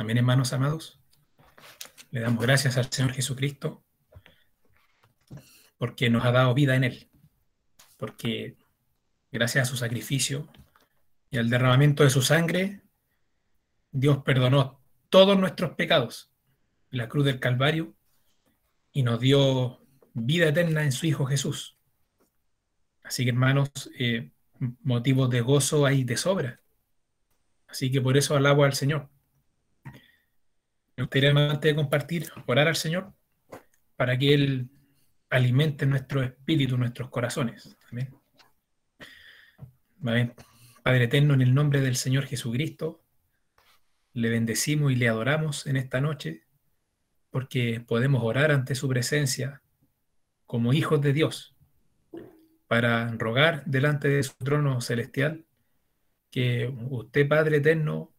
Amén, hermanos amados. Le damos gracias al Señor Jesucristo porque nos ha dado vida en Él, porque gracias a su sacrificio y al derramamiento de su sangre, Dios perdonó todos nuestros pecados en la cruz del Calvario y nos dio vida eterna en su Hijo Jesús. Así que, hermanos, motivos de gozo hay de sobra. Así que por eso alabo al Señor. Me gustaría, antes de compartir, orar al Señor para que Él alimente nuestro espíritu, nuestros corazones. Amén. Amén. Padre eterno, en el nombre del Señor Jesucristo, le bendecimos y le adoramos en esta noche porque podemos orar ante su presencia como hijos de Dios para rogar delante de su trono celestial que usted, Padre eterno,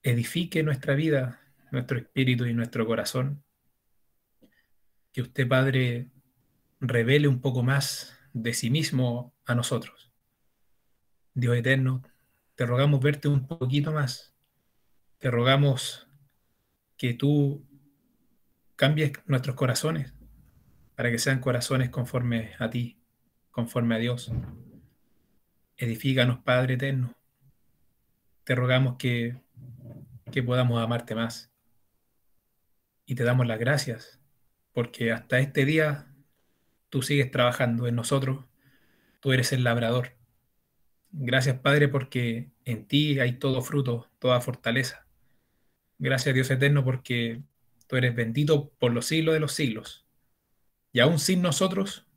edifique nuestra vida, nuestro espíritu y nuestro corazón, que usted, Padre, revele un poco más de sí mismo a nosotros. Dios eterno, te rogamos verte un poquito más, te rogamos que tú cambies nuestros corazones para que sean corazones conforme a ti, conforme a Dios. Edifícanos, Padre eterno. Te rogamos que podamos amarte más. Y te damos las gracias, porque hasta este día tú sigues trabajando en nosotros. Tú eres el labrador. Gracias, Padre, porque en ti hay todo fruto, toda fortaleza. Gracias, Dios eterno, porque tú eres bendito por los siglos de los siglos. Y aún sin nosotros,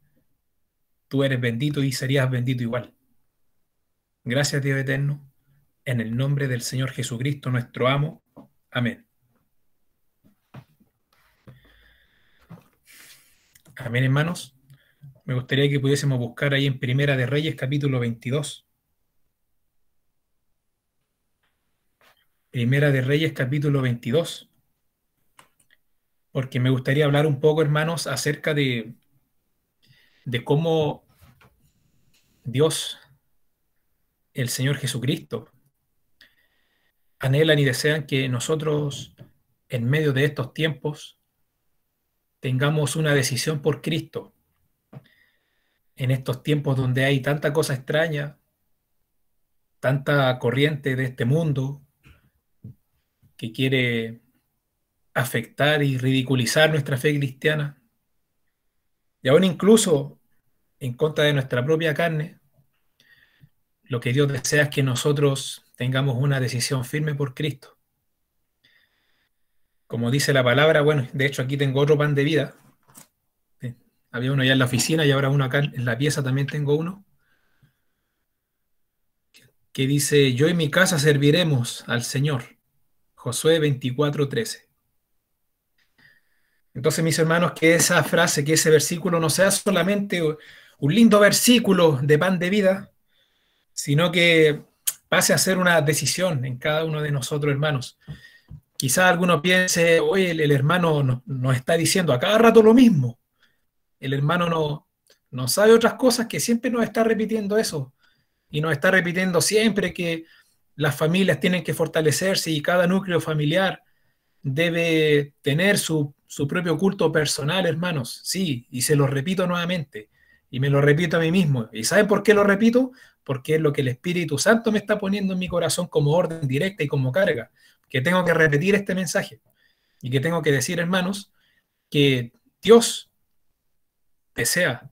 tú eres bendito y serías bendito igual. Gracias, Dios eterno, en el nombre del Señor Jesucristo, nuestro amo. Amén. Amén, hermanos. Me gustaría que pudiésemos buscar ahí en Primera de Reyes, capítulo 22. Primera de Reyes, capítulo 22. Porque me gustaría hablar un poco, hermanos, acerca de cómo Dios, el Señor Jesucristo, anhelan y desean que nosotros, en medio de estos tiempos, tengamos una decisión por Cristo. En estos tiempos donde hay tanta cosa extraña, tanta corriente de este mundo que quiere afectar y ridiculizar nuestra fe cristiana, y aún incluso en contra de nuestra propia carne, lo que Dios desea es que nosotros tengamos una decisión firme por Cristo. Como dice la palabra, bueno, de hecho aquí tengo otro pan de vida. Había uno ya en la oficina y ahora uno acá en la pieza también tengo uno, que dice, yo y mi casa serviremos al Señor. Josué 24:13. Entonces, mis hermanos, que esa frase, que ese versículo no sea solamente un lindo versículo de pan de vida, sino que pase a ser una decisión en cada uno de nosotros, hermanos. Quizá alguno piense, oye, el hermano nos está diciendo a cada rato lo mismo. El hermano no sabe otras cosas, que siempre nos está repitiendo eso. Y nos está repitiendo siempre que las familias tienen que fortalecerse y cada núcleo familiar debe tener su propio culto personal, hermanos. Sí, y se lo repito nuevamente. Y me lo repito a mí mismo. ¿Y saben por qué lo repito? Porque es lo que el Espíritu Santo me está poniendo en mi corazón como orden directa y como carga. Que tengo que repetir este mensaje. Y que tengo que decir, hermanos, que Dios desea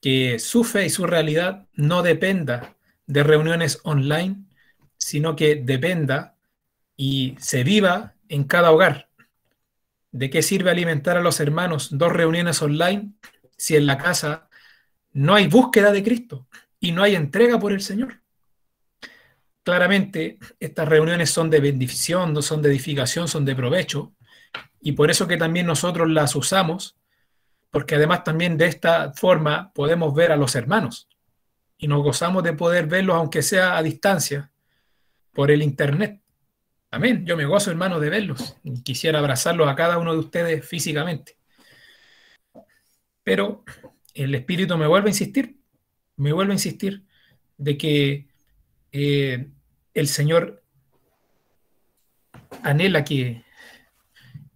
que su fe y su realidad no dependa de reuniones online, sino que dependa y se viva en cada hogar. ¿De qué sirve alimentar a los hermanos 2 reuniones online si en la casa no hay búsqueda de Cristo y no hay entrega por el Señor? Claramente, estas reuniones son de bendición, no son de edificación, son de provecho, y por eso que también nosotros las usamos, porque además también de esta forma podemos ver a los hermanos y nos gozamos de poder verlos aunque sea a distancia por el internet. Amén. Yo me gozo, hermano, de verlos. Quisiera abrazarlos a cada uno de ustedes físicamente. Pero el Espíritu me vuelve a insistir de que el Señor anhela que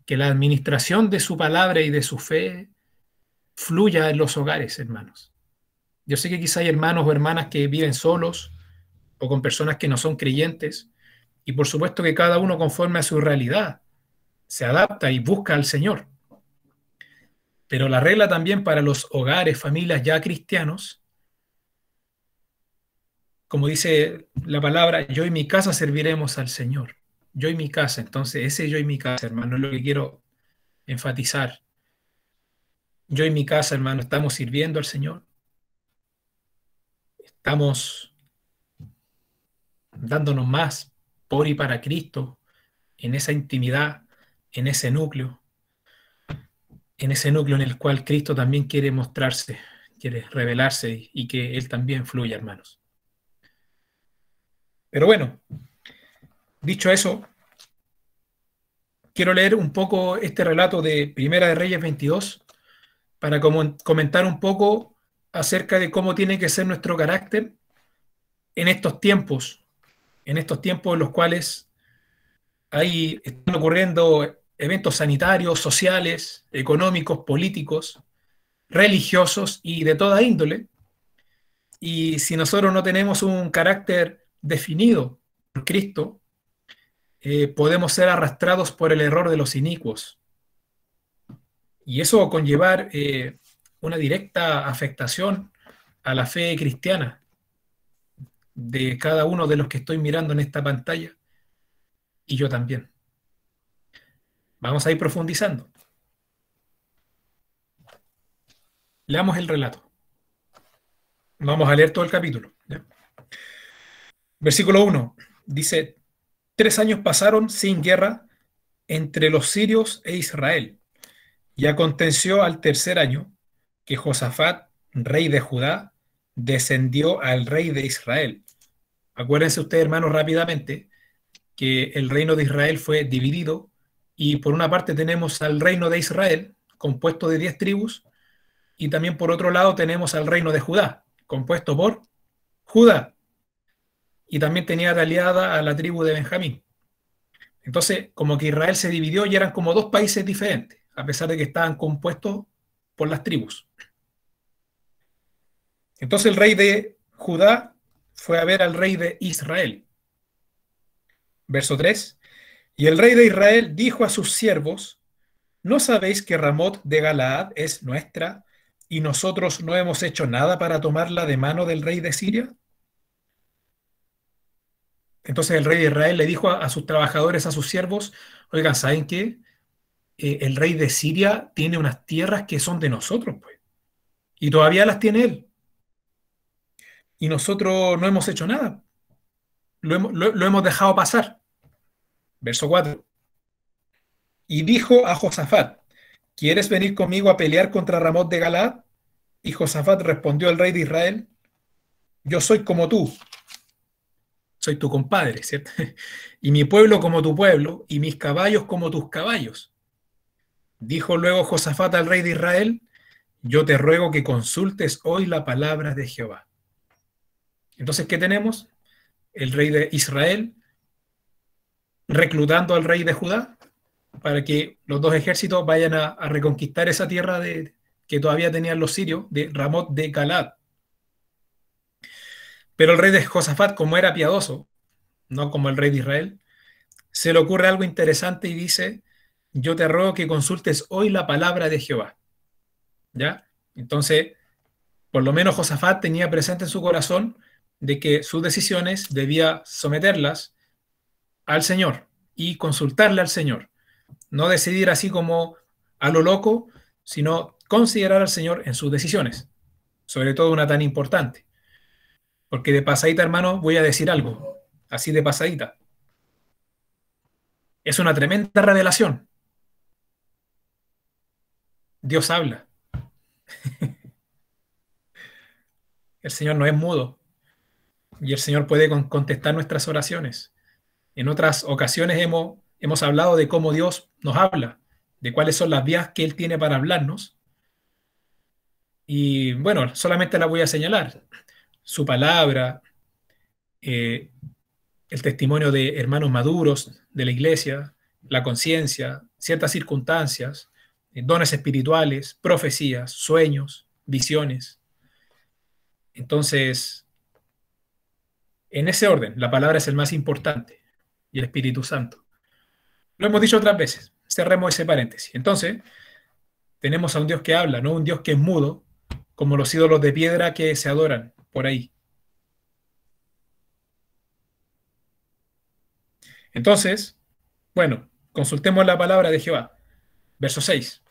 la administración de su palabra y de su fe fluya en los hogares, hermanos. Yo sé que quizá hay hermanos o hermanas que viven solos o con personas que no son creyentes, y por supuesto que cada uno conforme a su realidad se adapta y busca al Señor. Pero la regla también para los hogares, familias ya cristianos, como dice la palabra, yo y mi casa serviremos al Señor. Yo y mi casa. Entonces, ese yo y mi casa, hermano, es lo que quiero enfatizar. Yo y mi casa, hermano, estamos sirviendo al Señor. Estamos dándonos más por y para Cristo en esa intimidad, en en ese núcleo en el cual Cristo también quiere mostrarse, quiere revelarse y que Él también fluya, hermanos. Pero bueno, dicho eso, quiero leer un poco este relato de Primera de Reyes 22 para comentar un poco acerca de cómo tiene que ser nuestro carácter en en estos tiempos en los cuales están ocurriendo eventos sanitarios, sociales, económicos, políticos, religiosos y de toda índole. Y si nosotros no tenemos un carácter definido por Cristo, podemos ser arrastrados por el error de los inicuos. Y eso conllevar una directa afectación a la fe cristiana de cada uno de los que estoy mirando en esta pantalla y yo también. Vamos a ir profundizando. Leamos el relato. Vamos a leer todo el capítulo, ¿ya? Versículo 1 dice: 3 años pasaron sin guerra entre los sirios e Israel. Y aconteció al tercer año que Josafat, rey de Judá, descendió al rey de Israel. Acuérdense ustedes, hermanos, rápidamente, que el reino de Israel fue dividido y por una parte tenemos al reino de Israel, compuesto de 10 tribus, y también por otro lado tenemos al reino de Judá, compuesto por Judá, y también tenía de aliada a la tribu de Benjamín. Entonces, como que Israel se dividió y eran como dos países diferentes, a pesar de que estaban compuestos por las tribus. Entonces el rey de Judá fue a ver al rey de Israel. Verso 3. Y el rey de Israel dijo a sus siervos: ¿no sabéis que Ramot de Galaad es nuestra y nosotros no hemos hecho nada para tomarla de mano del rey de Siria? Entonces el rey de Israel le dijo a sus trabajadores, a sus siervos: oigan, ¿saben qué? El rey de Siria tiene unas tierras que son de nosotros, pues, y todavía las tiene él. Y nosotros no hemos hecho nada, lo hemos dejado pasar. Verso 4. Y dijo a Josafat: ¿quieres venir conmigo a pelear contra Ramot de Galaad? Y Josafat respondió al rey de Israel: yo soy como tú, soy tu compadre, ¿cierto? Y mi pueblo como tu pueblo, y mis caballos como tus caballos. Dijo luego Josafat al rey de Israel: yo te ruego que consultes hoy la palabra de Jehová. Entonces, ¿qué tenemos? El rey de Israel reclutando al rey de Judá para que los dos ejércitos vayan a reconquistar esa tierra que todavía tenían los sirios, de Ramot de Galaad. Pero el rey de Josafat, como era piadoso, no como el rey de Israel, se le ocurre algo interesante y dice: yo te ruego que consultes hoy la palabra de Jehová. ¿Ya? Entonces, por lo menos Josafat tenía presente en su corazón de que sus decisiones debía someterlas al Señor y consultarle al Señor. No decidir así como a lo loco, sino considerar al Señor en sus decisiones, sobre todo una tan importante. Porque de pasadita, hermano, voy a decir algo, así de pasadita. Es una tremenda revelación. Dios habla. El Señor no es mudo y el Señor puede contestar nuestras oraciones. En otras ocasiones hemos hablado de cómo Dios nos habla, de cuáles son las vías que Él tiene para hablarnos. Y bueno, solamente la voy a señalar. Su palabra, eh, el testimonio de hermanos maduros de la iglesia, la conciencia, ciertas circunstancias, dones espirituales, profecías, sueños, visiones. Entonces, en ese orden, la palabra es el más importante y el Espíritu Santo. Lo hemos dicho otras veces. Cerremos ese paréntesis. Entonces, tenemos a un Dios que habla, no un Dios que es mudo, como los ídolos de piedra que se adoran por ahí. Entonces, bueno, consultemos la palabra de Jehová. Verso 6.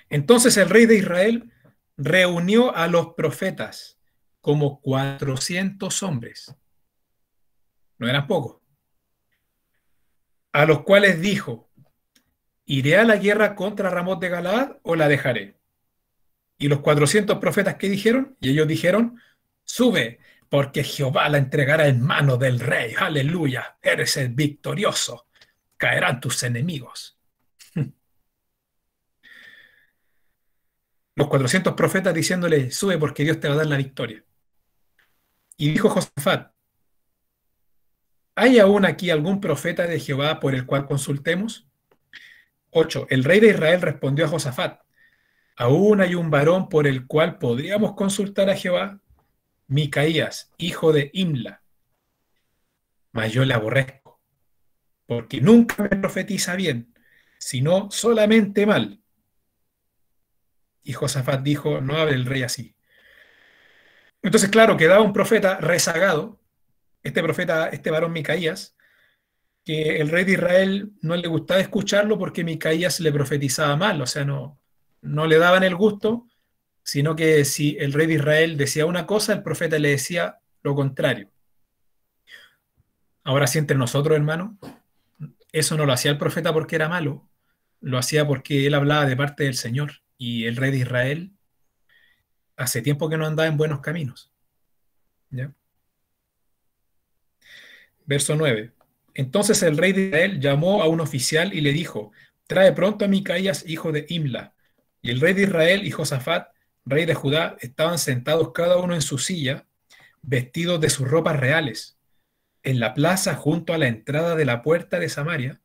Entonces el rey de Israel reunió a los profetas como 400 hombres. No eran pocos. A los cuales dijo, ¿iré a la guerra contra Ramot de Galaad o la dejaré? Y los 400 profetas, ¿qué dijeron? Y ellos dijeron, sube, porque Jehová la entregará en manos del rey. Aleluya, eres el victorioso. Caerán tus enemigos. Los 400 profetas diciéndole, sube porque Dios te va a dar la victoria. Y dijo Josafat, ¿hay aún aquí algún profeta de Jehová por el cual consultemos? 8. El rey de Israel respondió a Josafat, ¿aún hay un varón por el cual podríamos consultar a Jehová? Micaías, hijo de Imla. Mas yo le aborrezco, porque nunca me profetiza bien, sino solamente mal. Y Josafat dijo, no hable el rey así. Entonces, claro, quedaba un profeta rezagado, este profeta, este varón Micaías, que el rey de Israel no le gustaba escucharlo porque Micaías le profetizaba mal, o sea, no le daban el gusto, sino que si el rey de Israel decía una cosa, el profeta le decía lo contrario. Ahora sí, entre nosotros, hermano, eso no lo hacía el profeta porque era malo, lo hacía porque él hablaba de parte del Señor, y el rey de Israel hace tiempo que no andaba en buenos caminos. ¿Ya? Verso 9. Entonces el rey de Israel llamó a un oficial y le dijo, trae pronto a Micaías, hijo de Imla. Y el rey de Israel y Josafat, rey de Judá, estaban sentados cada uno en su silla, vestidos de sus ropas reales, en la plaza junto a la entrada de la puerta de Samaria,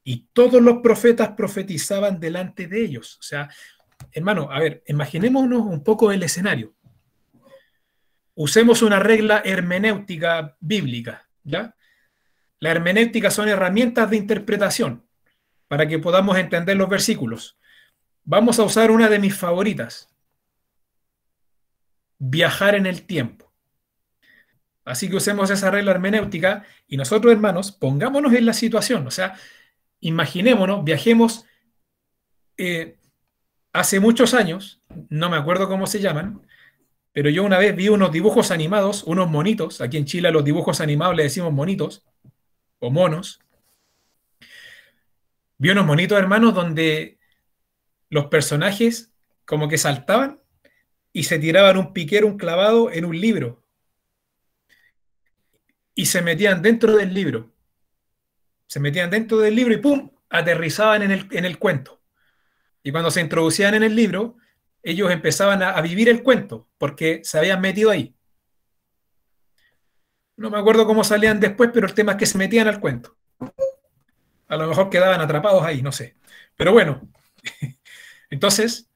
y todos los profetas profetizaban delante de ellos. O sea, hermano, a ver, imaginémonos un poco el escenario. Usemos una regla hermenéutica bíblica, ¿ya? La hermenéutica son herramientas de interpretación para que podamos entender los versículos. Vamos a usar una de mis favoritas, viajar en el tiempo. Así que usemos esa regla hermenéutica y nosotros, hermanos, pongámonos en la situación. O sea, imaginémonos, viajemos hace muchos años, no me acuerdo cómo se llaman, pero yo una vez vi unos dibujos animados, unos monitos. Aquí en Chile a los dibujos animados le decimos monitos o monos. Vi unos monitos, hermanos, donde los personajes como que saltaban y se tiraban un piquero, un clavado en un libro y se metían dentro del libro. Se metían dentro del libro y ¡pum! Aterrizaban en el cuento. Y cuando se introducían en el libro, ellos empezaban a vivir el cuento porque se habían metido ahí. No me acuerdo cómo salían después, pero el tema es que se metían al cuento. A lo mejor quedaban atrapados ahí, no sé. Pero bueno, entonces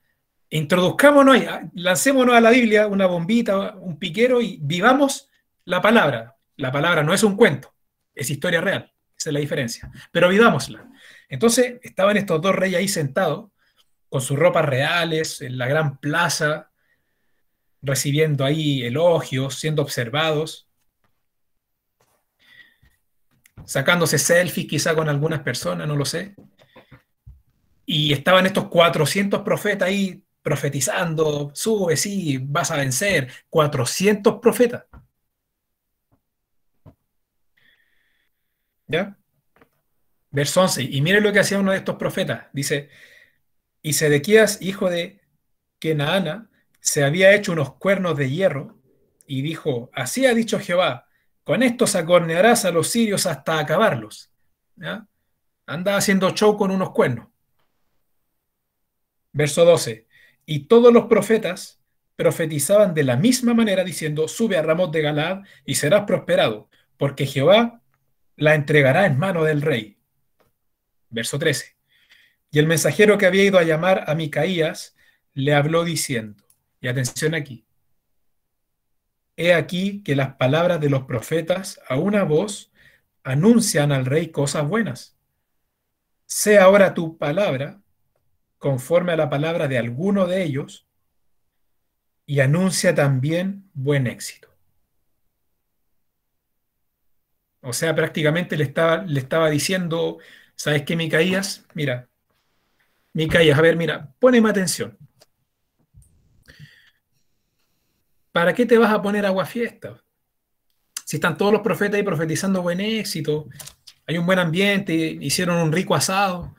introduzcámonos ahí, lancémonos a la Biblia, una bombita, un piquero y vivamos la palabra. La palabra no es un cuento, es historia real. Esa es la diferencia. Pero vivámosla. Entonces estaban estos dos reyes ahí sentados con sus ropas reales en la gran plaza, recibiendo ahí elogios, siendo observados, sacándose selfies quizá con algunas personas, no lo sé. Y estaban estos 400 profetas ahí profetizando, sube, sí, vas a vencer. 400 profetas. ¿Ya? Verso 11. Y miren lo que hacía uno de estos profetas. Dice, y Sedequías, hijo de Kenaana, se había hecho unos cuernos de hierro y dijo, así ha dicho Jehová, con estos acornearás a los sirios hasta acabarlos. ¿Ya? Andaba haciendo show con unos cuernos. Verso 12. Y todos los profetas profetizaban de la misma manera diciendo, sube a Ramot de Galaad y serás prosperado, porque Jehová la entregará en mano del rey. Verso 13. Y el mensajero que había ido a llamar a Micaías le habló diciendo, y atención aquí, he aquí que las palabras de los profetas a una voz anuncian al rey cosas buenas. Sea ahora tu palabra conforme a la palabra de alguno de ellos y anuncia también buen éxito. O sea, prácticamente le estaba diciendo, ¿sabes qué, Micaías? Mira, Micaías, a ver, mira, poneme atención. ¿Para qué te vas a poner aguafiestas? Si están todos los profetas ahí profetizando buen éxito, hay un buen ambiente, hicieron un rico asado.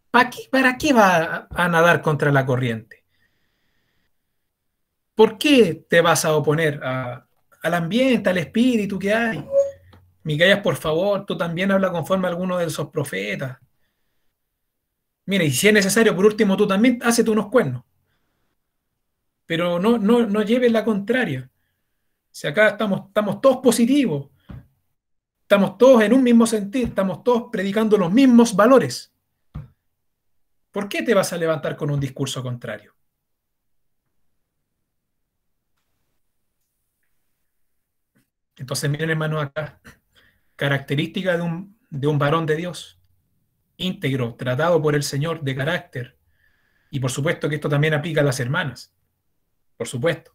¿Para qué va a nadar contra la corriente? ¿Por qué te vas a oponer al ambiente, al espíritu que hay? Micaías, por favor, tú también habla conforme a alguno de esos profetas. Mira, y si es necesario, por último, tú también hácete unos cuernos. Pero no lleves la contraria. Si acá estamos todos positivos, estamos todos en un mismo sentir, estamos todos predicando los mismos valores. ¿Por qué te vas a levantar con un discurso contrario? Entonces, miren, hermanos, acá, característica de un varón de Dios, íntegro, tratado por el Señor, de carácter. Y por supuesto que esto también aplica a las hermanas, por supuesto.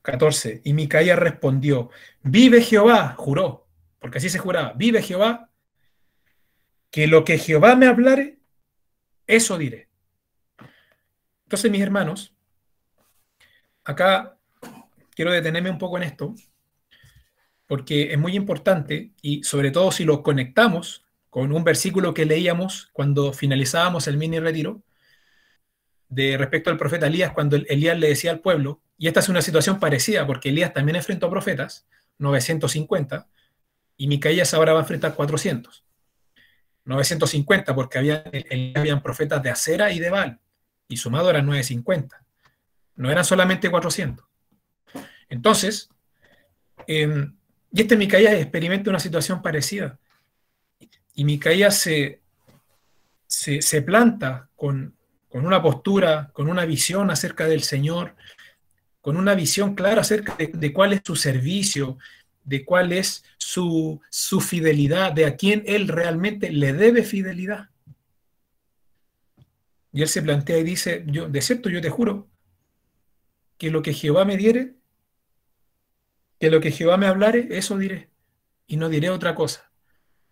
14. Y Micaías respondió, vive Jehová, juró, porque así se juraba, vive Jehová, que lo que Jehová me hablare, eso diré. Entonces, mis hermanos, acá quiero detenerme un poco en esto, porque es muy importante y sobre todo si lo conectamos con un versículo que leíamos cuando finalizábamos el mini retiro, de respecto al profeta Elías, cuando Elías le decía al pueblo, y esta es una situación parecida, porque Elías también enfrentó profetas, 950, y Micaías ahora va a enfrentar 400. 950 porque habían profetas de Acera y de Baal, y sumado eran 950. No eran solamente 400. Entonces, y Micaías experimenta una situación parecida. Y Micaías se planta con una postura, con una visión acerca del Señor, con una visión clara acerca de cuál es su servicio, de cuál es su fidelidad, de a quién él realmente le debe fidelidad. Y él se plantea y dice, yo, de cierto, yo te juro que lo que Jehová me diere, que lo que Jehová me hablare, eso diré, y no diré otra cosa.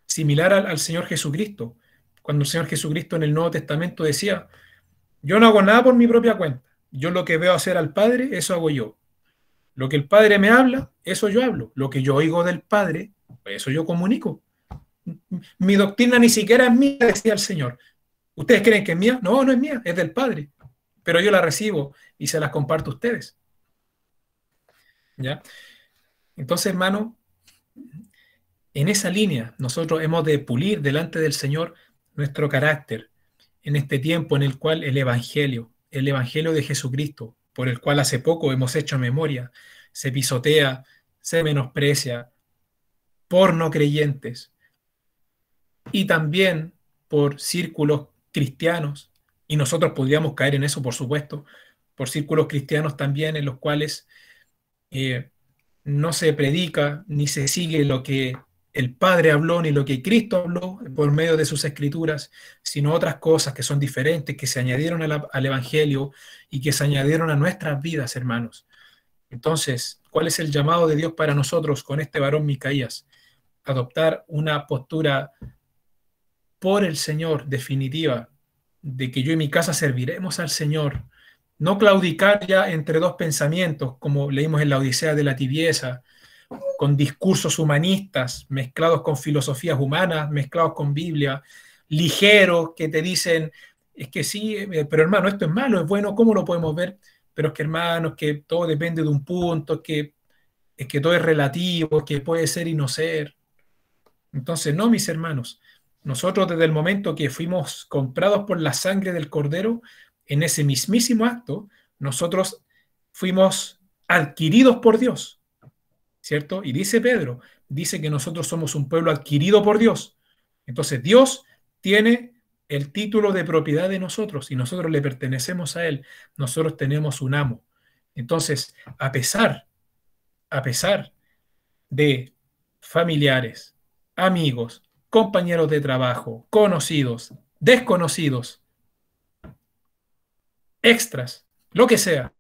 Similar al Señor Jesucristo, cuando el Señor Jesucristo en el Nuevo Testamento decía, yo no hago nada por mi propia cuenta, yo lo que veo hacer al Padre, eso hago yo. Lo que el Padre me habla, eso yo hablo. Lo que yo oigo del Padre, eso yo comunico. Mi doctrina ni siquiera es mía, decía el Señor. ¿Ustedes creen que es mía? No, no es mía, es del Padre. Pero yo la recibo y se las comparto a ustedes. ¿Ya? Entonces, hermano, en esa línea nosotros hemos de pulir delante del Señor nuestro carácter en este tiempo en el cual el Evangelio de Jesucristo, por el cual hace poco hemos hecho memoria, se pisotea, se menosprecia por no creyentes y también por círculos cristianos, y nosotros podríamos caer en eso, por supuesto, por círculos cristianos también en los cuales eh, no se predica ni se sigue lo que el Padre habló ni lo que Cristo habló por medio de sus escrituras, sino otras cosas que son diferentes, que se añadieron al Evangelio y que se añadieron a nuestras vidas, hermanos. Entonces, ¿cuál es el llamado de Dios para nosotros con este varón Micaías? Adoptar una postura por el Señor definitiva, de que yo y mi casa serviremos al Señor, no claudicar ya entre dos pensamientos, como leímos en la Odisea de la tibieza, con discursos humanistas mezclados con filosofías humanas, mezclados con Biblia, ligeros que te dicen, es que sí, pero hermano, esto es malo, es bueno, ¿cómo lo podemos ver? Pero es que hermano, es que todo depende de un punto, es que todo es relativo, es que puede ser y no ser. Entonces, no, mis hermanos, nosotros desde el momento que fuimos comprados por la sangre del Cordero, en ese mismísimo acto, nosotros fuimos adquiridos por Dios. ¿cierto? Y dice Pedro, dice que nosotros somos un pueblo adquirido por Dios. Entonces Dios tiene el título de propiedad de nosotros y nosotros le pertenecemos a Él. Nosotros tenemos un amo. Entonces, a pesar de familiares, amigos, compañeros de trabajo, conocidos, desconocidos, extras, lo que sea,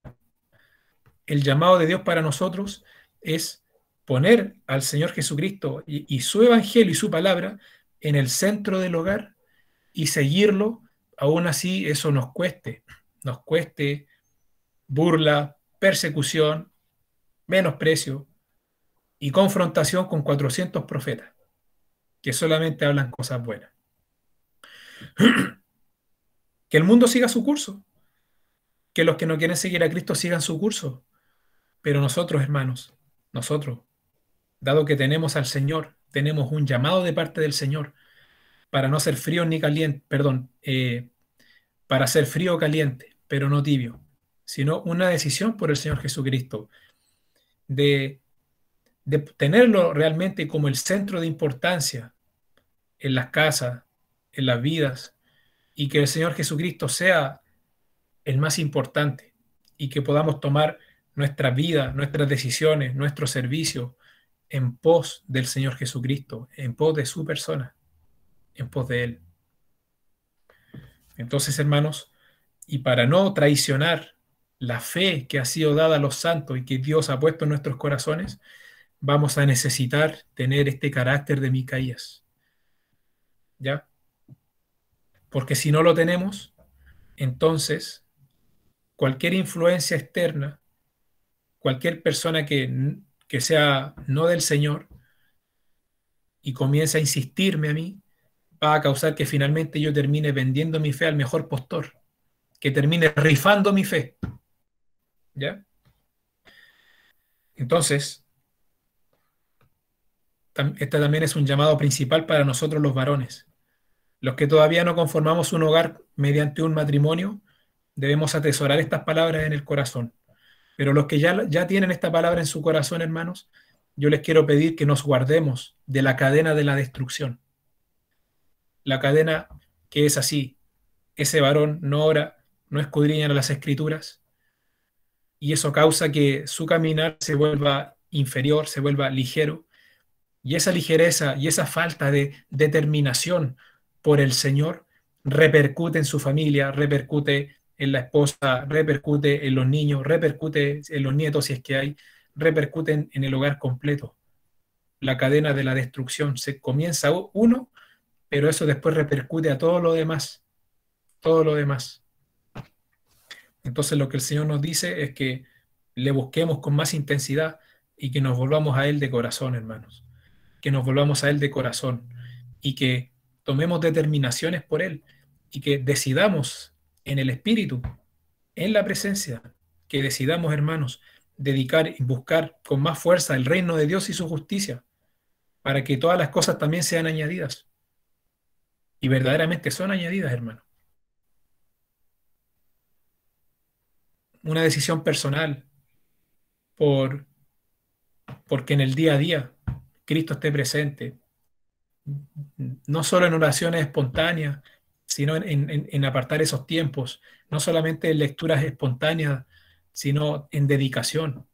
el llamado de Dios para nosotros es poner al Señor Jesucristo y su evangelio y su palabra en el centro del hogar y seguirlo, aún así eso nos cueste burla, persecución, menosprecio y confrontación con 400 profetas que solamente hablan cosas buenas. Que el mundo siga su curso, que los que no quieren seguir a Cristo sigan su curso, pero nosotros, hermanos, nosotros, dado que tenemos al Señor, tenemos un llamado de parte del Señor para no ser frío ni caliente, perdón, para ser frío o caliente, pero no tibio, sino una decisión por el Señor Jesucristo de, de tenerlo realmente como el centro de importancia en las casas, en las vidas, y que el Señor Jesucristo sea el más importante y que podamos tomar nuestra vida, nuestras decisiones, nuestro servicio en pos del Señor Jesucristo, en pos de su persona, en pos de Él. Entonces, hermanos, y para no traicionar la fe que ha sido dada a los santos y que Dios ha puesto en nuestros corazones, vamos a necesitar tener este carácter de Micaías, ¿ya? Porque si no lo tenemos, entonces cualquier influencia externa, cualquier persona que sea no del Señor y comience a insistirme a mí, va a causar que finalmente yo termine vendiendo mi fe al mejor postor, que termine rifando mi fe, ¿ya? Entonces, este también es un llamado principal para nosotros los varones. Los que todavía no conformamos un hogar mediante un matrimonio, debemos atesorar estas palabras en el corazón. Pero los que ya tienen esta palabra en su corazón, hermanos, yo les quiero pedir que nos guardemos de la cadena de la destrucción. La cadena que es así: ese varón no ora, no escudriña las escrituras, y eso causa que su caminar se vuelva inferior, se vuelva ligero, y esa ligereza y esa falta de determinación por el Señor repercute en su familia, repercute en la esposa, repercute en los niños, repercute en los nietos si es que hay, repercute en el hogar completo. La cadena de la destrucción se comienza uno, pero eso después repercute a todo lo demás, todo lo demás. Entonces lo que el Señor nos dice es que le busquemos con más intensidad y que nos volvamos a Él de corazón, hermanos, que nos volvamos a Él de corazón y que tomemos determinaciones por Él y que decidamos en el Espíritu, en la presencia, que decidamos, hermanos, dedicar y buscar con más fuerza el reino de Dios y su justicia, para que todas las cosas también sean añadidas. Y verdaderamente son añadidas, hermano. Una decisión personal por, porque en el día a día Cristo esté presente, no solo en oraciones espontáneas, sino en apartar esos tiempos, no solamente en lecturas espontáneas, sino en dedicación,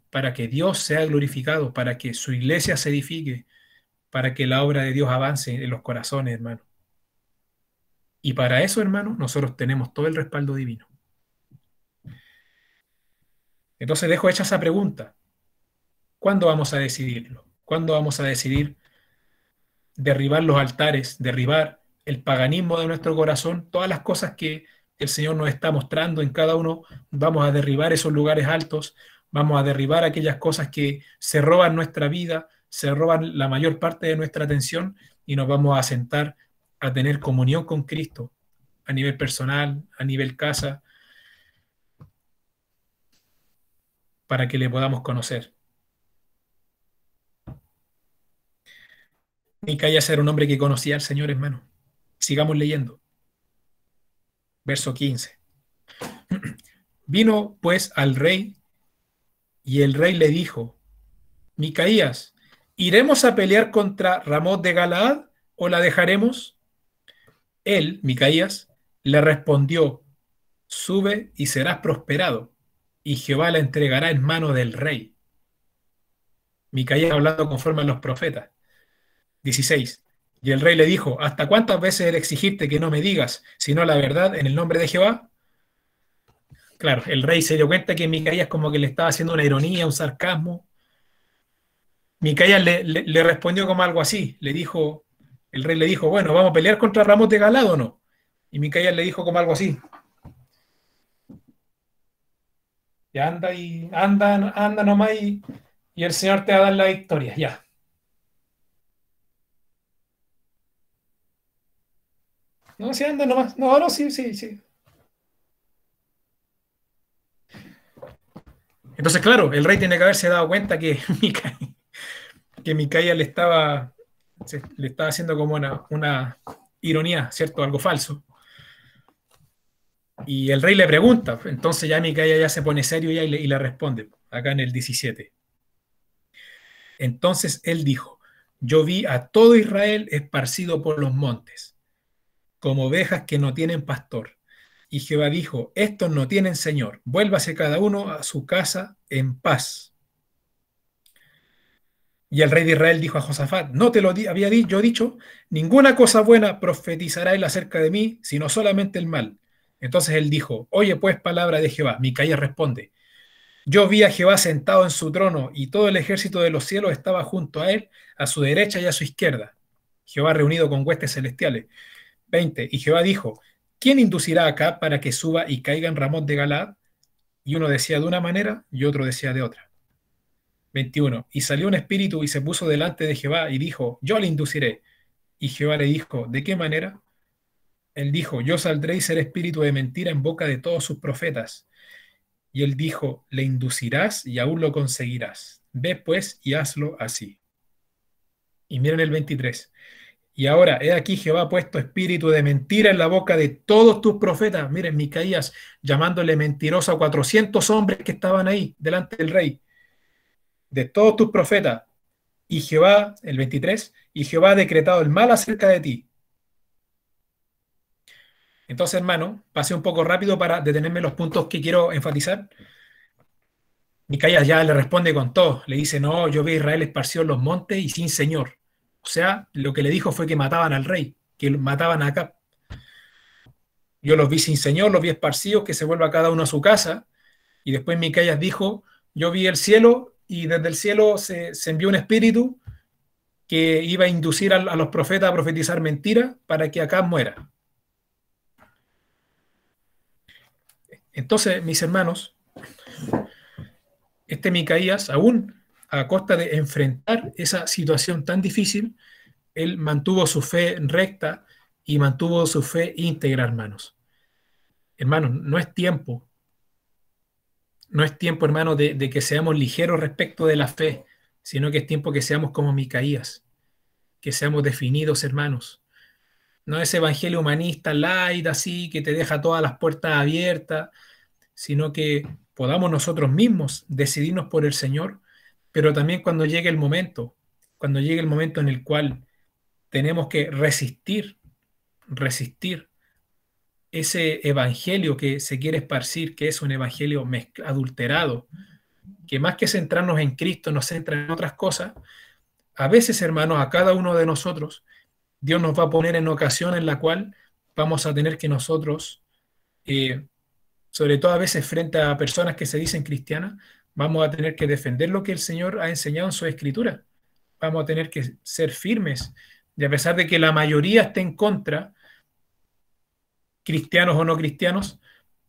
para que Dios sea glorificado, para que su iglesia se edifique, para que la obra de Dios avance en los corazones, hermano. Y para eso, hermano, nosotros tenemos todo el respaldo divino. Entonces dejo hecha esa pregunta. ¿Cuándo vamos a decidirlo? ¿Cuándo vamos a decidir derribar los altares, derribar el paganismo de nuestro corazón, todas las cosas que el Señor nos está mostrando en cada uno? Vamos a derribar esos lugares altos, vamos a derribar aquellas cosas que se roban nuestra vida, se roban la mayor parte de nuestra atención y nos vamos a sentar a tener comunión con Cristo a nivel personal, a nivel casa, para que le podamos conocer. Micaías era un hombre que conocía al Señor, hermano. Sigamos leyendo. Verso 15. Vino pues al rey y el rey le dijo: Micaías, ¿iremos a pelear contra Ramot de Galaad o la dejaremos? Él, Micaías, le respondió, sube y serás prosperado, y Jehová la entregará en mano del rey. Micaías hablando conforme a los profetas. 16. Y el rey le dijo, ¿hasta cuántas veces he de exigirte que no me digas, sino la verdad en el nombre de Jehová? Claro, el rey se dio cuenta que Micaías como que le estaba haciendo una ironía, un sarcasmo. Micaías le respondió como algo así. Le dijo, el rey le dijo, bueno, ¿vamos a pelear contra Ramón de Galad o no? Y Micaías le dijo como algo así. Ya anda y anda, anda nomás y el Señor te va a dar la victoria. Ya. No, sí, anda nomás. No, no, sí, sí, sí. Entonces, claro, el rey tiene que haberse dado cuenta que, que Micaías le estaba haciendo como una ironía, ¿cierto? Algo falso. Y el rey le pregunta, entonces ya Micaías ya se pone serio ya y le responde, acá en el 17. Entonces él dijo, yo vi a todo Israel esparcido por los montes, como ovejas que no tienen pastor. Y Jehová dijo, estos no tienen señor, vuélvase cada uno a su casa en paz. Y el rey de Israel dijo a Josafat, no te lo había yo dicho, ninguna cosa buena profetizará él acerca de mí, sino solamente el mal. Entonces él dijo, oye pues palabra de Jehová. Micaías responde, yo vi a Jehová sentado en su trono y todo el ejército de los cielos estaba junto a él, a su derecha y a su izquierda. Jehová reunido con huestes celestiales. 20. Y Jehová dijo, ¿quién inducirá acá para que suba y caiga en Ramón de Galaad? Y uno decía de una manera y otro decía de otra. 21. Y salió un espíritu y se puso delante de Jehová y dijo, yo le induciré. Y Jehová le dijo, ¿de qué manera? Él dijo, yo saldré y seré espíritu de mentira en boca de todos sus profetas. Y él dijo, le inducirás y aún lo conseguirás. Ve pues y hazlo así. Y miren el 23. Y ahora, he aquí Jehová ha puesto espíritu de mentira en la boca de todos tus profetas. Miren, Micaías llamándole mentiroso a 400 hombres que estaban ahí delante del rey, de todos tus profetas. Y Jehová, el 23, y Jehová ha decretado el mal acerca de ti. Entonces, hermano, pasé un poco rápido para detenerme en los puntos que quiero enfatizar. Micaías ya le responde con todo. Le dice, no, yo vi a Israel esparcido en los montes y sin señor. O sea, lo que le dijo fue que mataban al rey, que mataban a Acab. Yo los vi sin señor, los vi esparcidos, que se vuelva cada uno a su casa. Y después Micaías dijo, yo vi el cielo y desde el cielo se envió un espíritu que iba a inducir a los profetas a profetizar mentiras para que Acab muera. Entonces, mis hermanos, este Micaías, aún a costa de enfrentar esa situación tan difícil, él mantuvo su fe recta y mantuvo su fe íntegra, hermanos. Hermanos, no es tiempo, hermanos, de que seamos ligeros respecto de la fe, sino que es tiempo que seamos como Micaías, que seamos definidos, hermanos. No es evangelio humanista, light, así, que te deja todas las puertas abiertas, sino que podamos nosotros mismos decidirnos por el Señor, pero también cuando llegue el momento en el cual tenemos que resistir ese evangelio que se quiere esparcir, que es un evangelio adulterado, que más que centrarnos en Cristo nos centra en otras cosas, a veces, hermanos, a cada uno de nosotros, Dios nos va a poner en ocasión en la cual vamos a tener que nosotros, eh, sobre todo a veces frente a personas que se dicen cristianas, vamos a tener que defender lo que el Señor ha enseñado en su escritura. Vamos a tener que ser firmes. Y a pesar de que la mayoría esté en contra, cristianos o no cristianos,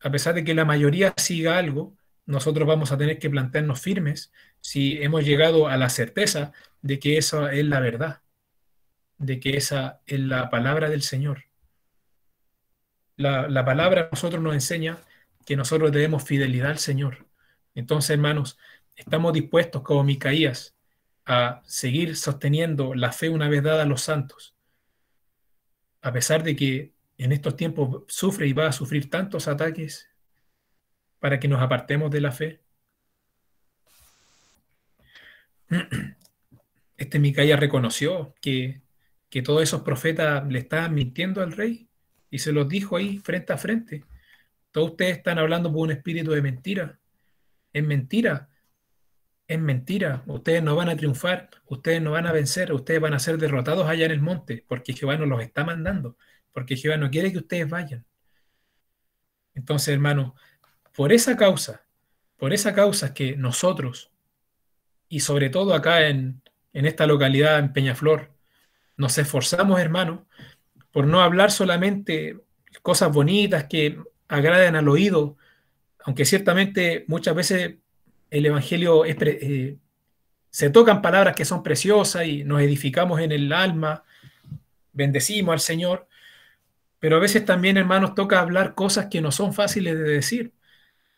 a pesar de que la mayoría siga algo, nosotros vamos a tener que plantearnos firmes si hemos llegado a la certeza de que esa es la verdad, de que esa es la palabra del Señor. La palabra a nosotros nos enseña que nosotros debemos fidelidad al Señor. Entonces, hermanos, estamos dispuestos como Micaías a seguir sosteniendo la fe una vez dada a los santos, a pesar de que en estos tiempos sufre y va a sufrir tantos ataques para que nos apartemos de la fe. Micaías reconoció que todos esos profetas le estaban mintiendo al rey y se los dijo ahí frente a frente. Todos ustedes están hablando por un espíritu de mentira. Es mentira, es mentira. Ustedes no van a triunfar, ustedes no van a vencer, ustedes van a ser derrotados allá en el monte, porque Jehová no los está mandando, porque Jehová no quiere que ustedes vayan. Entonces, hermano, por esa causa, por esa causa es que nosotros, y sobre todo acá en esta localidad, en Peñaflor, nos esforzamos, hermano, por no hablar solamente cosas bonitas que agraden al oído, aunque ciertamente muchas veces el Evangelio se tocan palabras que son preciosas y nos edificamos en el alma, bendecimos al Señor, pero a veces también, hermanos, toca hablar cosas que no son fáciles de decir.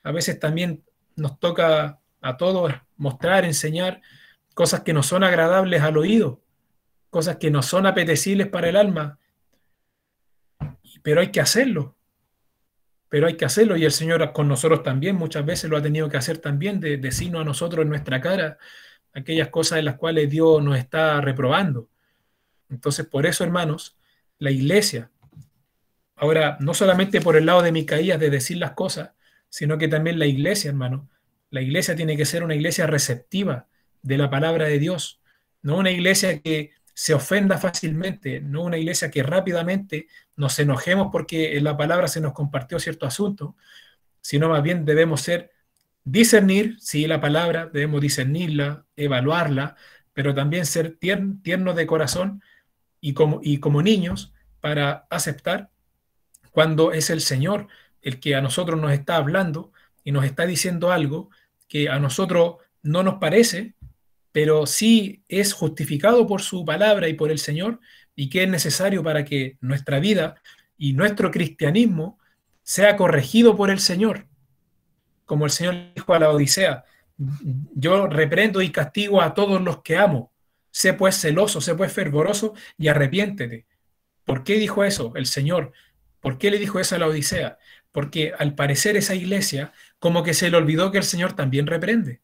A veces también nos toca a todos mostrar, enseñar cosas que no son agradables al oído, cosas que no son apetecibles para el alma, pero hay que hacerlo, pero hay que hacerlo y el Señor con nosotros también muchas veces lo ha tenido que hacer también, de decirnos a nosotros en nuestra cara aquellas cosas en las cuales Dios nos está reprobando. Entonces, por eso, hermanos, la iglesia, ahora, no solamente por el lado de Micaías de decir las cosas, sino que también la iglesia, hermano, la iglesia tiene que ser una iglesia receptiva de la palabra de Dios, no una iglesia que se ofenda fácilmente, no una iglesia que rápidamente nos enojemos porque en la palabra se nos compartió cierto asunto, sino más bien debemos discernir, sí, la palabra, debemos discernirla, evaluarla, pero también ser tiernos de corazón y como niños para aceptar cuando es el Señor el que a nosotros nos está hablando y nos está diciendo algo que a nosotros no nos parece, pero sí es justificado por su palabra y por el Señor y que es necesario para que nuestra vida y nuestro cristianismo sea corregido por el Señor. Como el Señor dijo a la Odisea, yo reprendo y castigo a todos los que amo. Sé pues celoso, sé pues fervoroso y arrepiéntete. ¿Por qué dijo eso el Señor? ¿Por qué le dijo eso a la Odisea? Porque al parecer esa iglesia como que se le olvidó que el Señor también reprende.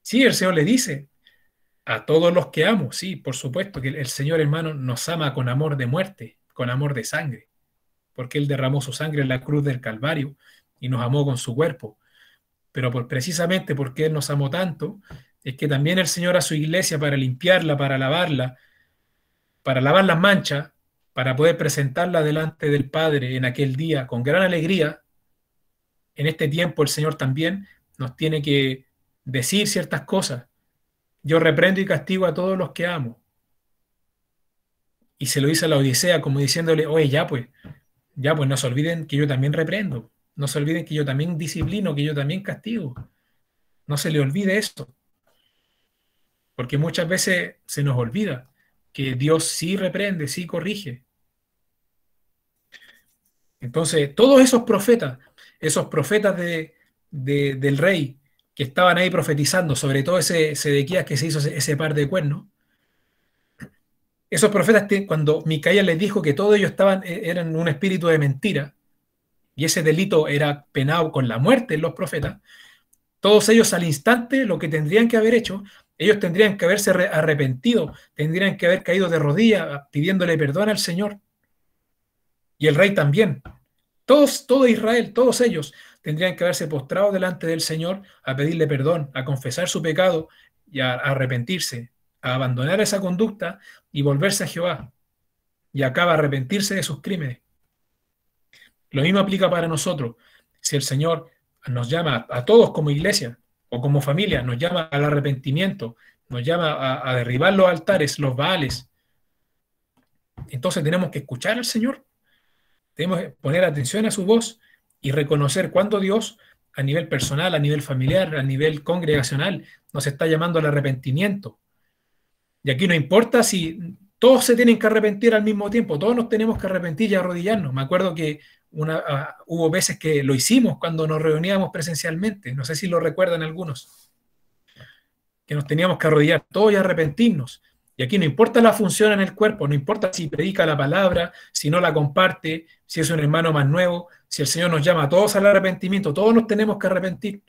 Sí, el Señor le dice, a todos los que amo, sí, por supuesto que el Señor, hermano, nos ama con amor de muerte, con amor de sangre, porque Él derramó su sangre en la cruz del Calvario y nos amó con su cuerpo. Pero precisamente porque Él nos amó tanto, es que también el Señor a su iglesia para limpiarla, para lavar las manchas, para poder presentarla delante del Padre en aquel día con gran alegría, en este tiempo el Señor también nos tiene que decir ciertas cosas. Yo reprendo y castigo a todos los que amo. Y se lo dice a la Odisea como diciéndole, oye, ya pues no se olviden que yo también reprendo. No se olviden que yo también disciplino, que yo también castigo. No se le olvide esto, porque muchas veces se nos olvida que Dios sí reprende, sí corrige. Entonces, todos esos profetas del rey que estaban ahí profetizando, sobre todo ese Sedequías que se hizo ese par de cuernos, esos profetas, cuando Micaías les dijo que todos ellos eran un espíritu de mentira, y ese delito era penado con la muerte en los profetas, todos ellos al instante lo que tendrían que haber hecho, ellos tendrían que haberse arrepentido, tendrían que haber caído de rodillas pidiéndole perdón al Señor. Y el rey también. Todo Israel, todos ellos tendrían que haberse postrado delante del Señor a pedirle perdón, a confesar su pecado y a arrepentirse, a abandonar esa conducta y volverse a Jehová. Y acaba arrepentirse de sus crímenes. Lo mismo aplica para nosotros. Si el Señor nos llama a todos como iglesia o como familia, nos llama al arrepentimiento, nos llama a derribar los altares, los baales, entonces tenemos que escuchar al Señor, tenemos que poner atención a su voz y reconocer cuando Dios, a nivel personal, a nivel familiar, a nivel congregacional, nos está llamando al arrepentimiento. Y aquí no importa si todos se tienen que arrepentir al mismo tiempo, todos nos tenemos que arrepentir y arrodillarnos. Me acuerdo que hubo veces que lo hicimos cuando nos reuníamos presencialmente, no sé si lo recuerdan algunos, que nos teníamos que arrodillar todos y arrepentirnos. Y aquí no importa la función en el cuerpo, no importa si predica la palabra, si no la comparte, si es un hermano más nuevo, si el Señor nos llama a todos al arrepentimiento, todos nos tenemos que arrepentir,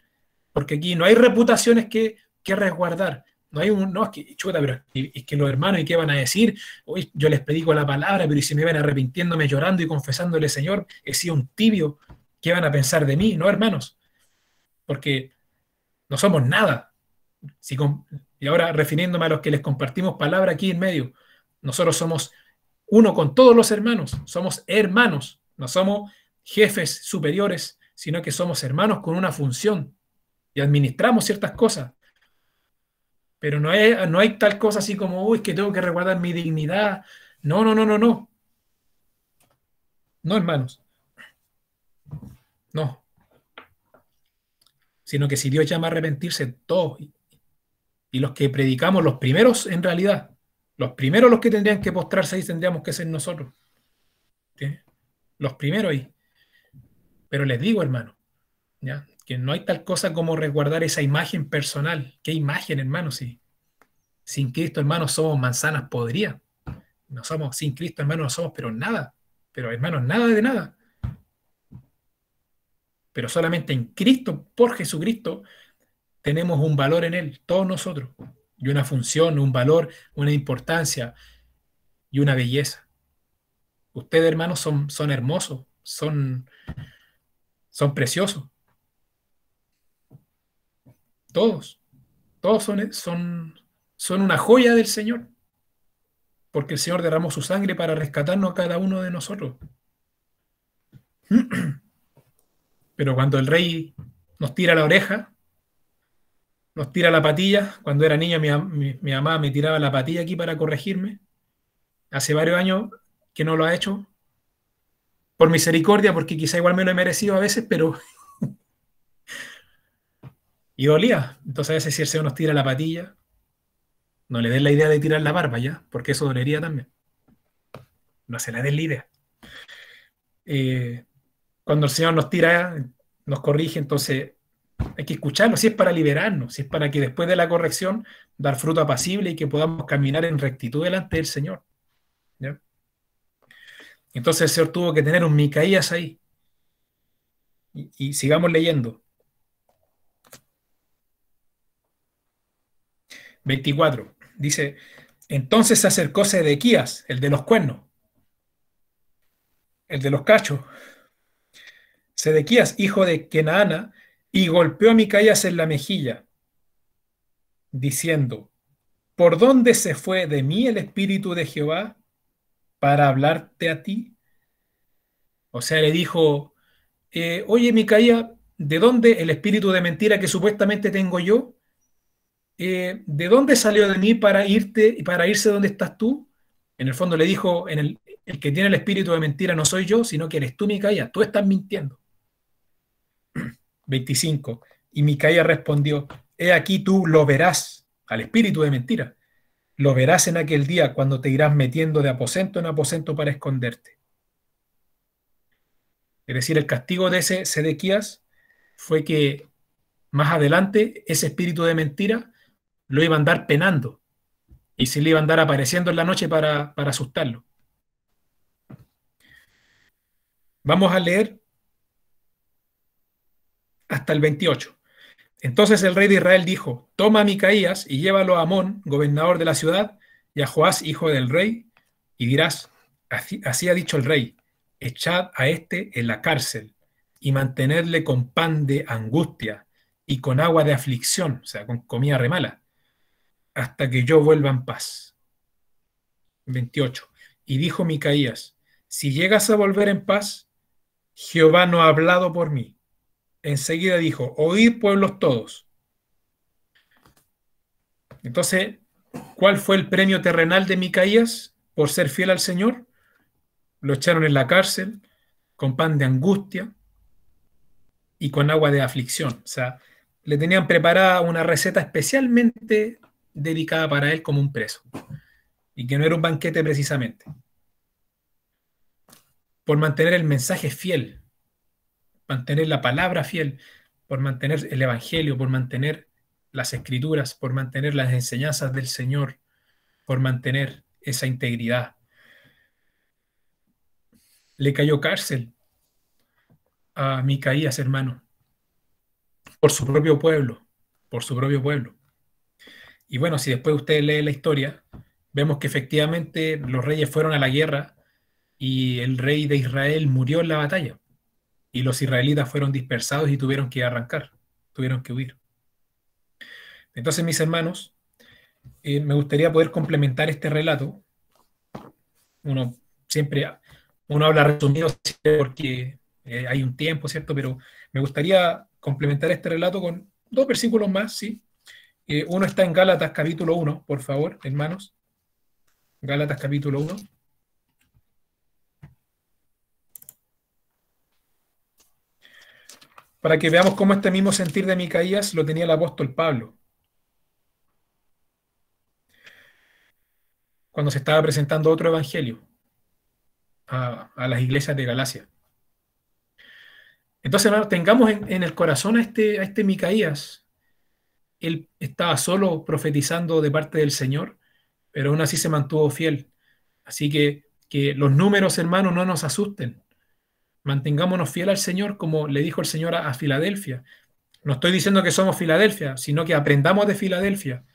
porque aquí no hay reputaciones que resguardar, No hay no, es que, chuta, pero es que los hermanos, ¿y qué van a decir? Hoy yo les predico la palabra, pero ¿y si me ven arrepintiéndome, llorando y confesándole, Señor, he sido un tibio? ¿Qué van a pensar de mí? No, hermanos, porque no somos nada. Y ahora, refiriéndome a los que les compartimos palabra aquí en medio, nosotros somos uno con todos los hermanos, somos hermanos, no somos jefes superiores, sino que somos hermanos con una función y administramos ciertas cosas. Pero no hay tal cosa así como, uy, es que tengo que resguardar mi dignidad. No, no, no, no, no. No, hermanos. No. Sino que si Dios llama a arrepentirse, todos. Y los que predicamos, los primeros en realidad, los primeros los que tendrían que postrarse ahí tendríamos que ser nosotros. ¿Sí? Los primeros ahí. Pero les digo, hermano, ¿ya? Que no hay tal cosa como resguardar esa imagen personal. ¿Qué imagen, hermano? Si sin Cristo, hermano, somos manzanas podridas. No somos, sin Cristo, hermano, no somos, pero nada. Pero, hermanos, nada de nada. Pero solamente en Cristo, por Jesucristo, tenemos un valor en Él, todos nosotros, y una función, un valor, una importancia y una belleza. Ustedes, hermanos, son hermosos, son preciosos, todos, todos son una joya del Señor, porque el Señor derramó su sangre para rescatarnos a cada uno de nosotros. Pero cuando el rey nos tira la oreja, nos tira la patilla, cuando era niño mi mamá me tiraba la patilla aquí para corregirme, hace varios años que no lo ha hecho, por misericordia, porque quizá igual me lo he merecido a veces, pero y dolía. Entonces a veces si el Señor nos tira la patilla, no le den la idea de tirar la barba ya, porque eso dolería también. No se le den la idea. Eh, Cuando el Señor nos tira, nos corrige, entonces hay que escucharlo, si es para liberarnos, si es para que después de la corrección dar fruto apacible y que podamos caminar en rectitud delante del Señor. ¿Ya? Entonces el Señor tuvo que tener un Micaías ahí. Y sigamos leyendo. 24. Dice, entonces se acercó Sedequías, el de los cuernos, el de los cachos, Sedequías, hijo de Kenaana, y golpeó a Micaías en la mejilla, diciendo, ¿por dónde se fue de mí el espíritu de Jehová para hablarte a ti? O sea, le dijo, oye, Micaías, ¿de dónde el espíritu de mentira que supuestamente tengo yo? ¿De dónde salió de mí para irte y para irse donde estás tú? En el fondo le dijo, el que tiene el espíritu de mentira no soy yo, sino que eres tú, Micaías, tú estás mintiendo. 25. Y Micaías respondió, he aquí tú lo verás, al espíritu de mentira, lo verás en aquel día cuando te irás metiendo de aposento en aposento para esconderte. Es decir, el castigo de ese Sedequías fue que más adelante ese espíritu de mentira lo iba a andar penando y se le iba a andar apareciendo en la noche para asustarlo. Vamos a leer hasta el 28. Entonces el rey de Israel dijo, toma a Micaías y llévalo a Amón, gobernador de la ciudad, y a Joás, hijo del rey, y dirás, así ha dicho el rey, echad a éste en la cárcel y mantenedle con pan de angustia y con agua de aflicción, o sea, con comida remala, hasta que yo vuelva en paz. 28. Y dijo Micaías, si llegas a volver en paz, Jehová no ha hablado por mí. Enseguida dijo, oíd pueblos todos. Entonces, ¿cuál fue el premio terrenal de Micaías por ser fiel al Señor? Lo echaron en la cárcel con pan de angustia y con agua de aflicción. O sea, le tenían preparada una receta especialmente dedicada para él como un preso. Y que no era un banquete precisamente. Por mantener el mensaje fiel, mantener la palabra fiel, por mantener el Evangelio, por mantener las Escrituras, por mantener las enseñanzas del Señor, por mantener esa integridad. Le cayó cárcel a Micaías, hermano, por su propio pueblo, por su propio pueblo. Y bueno, si después usted lee la historia, vemos que efectivamente los reyes fueron a la guerra y el rey de Israel murió en la batalla. Y los israelitas fueron dispersados y tuvieron que arrancar, tuvieron que huir. Entonces, mis hermanos, me gustaría poder complementar este relato. Uno siempre, uno habla resumido porque hay un tiempo, ¿cierto? Pero me gustaría complementar este relato con dos versículos más, ¿sí? Uno está en Gálatas capítulo 1, por favor, hermanos. Gálatas capítulo 1. Para que veamos cómo este mismo sentir de Micaías lo tenía el apóstol Pablo cuando se estaba presentando otro evangelio a las iglesias de Galacia. Entonces, hermanos, tengamos en el corazón a este Micaías. Él estaba solo profetizando de parte del Señor, pero aún así se mantuvo fiel. Así que los números, hermanos, no nos asusten. Mantengámonos fiel al Señor, como le dijo el Señor a Filadelfia. No estoy diciendo que somos Filadelfia, sino que aprendamos de Filadelfia.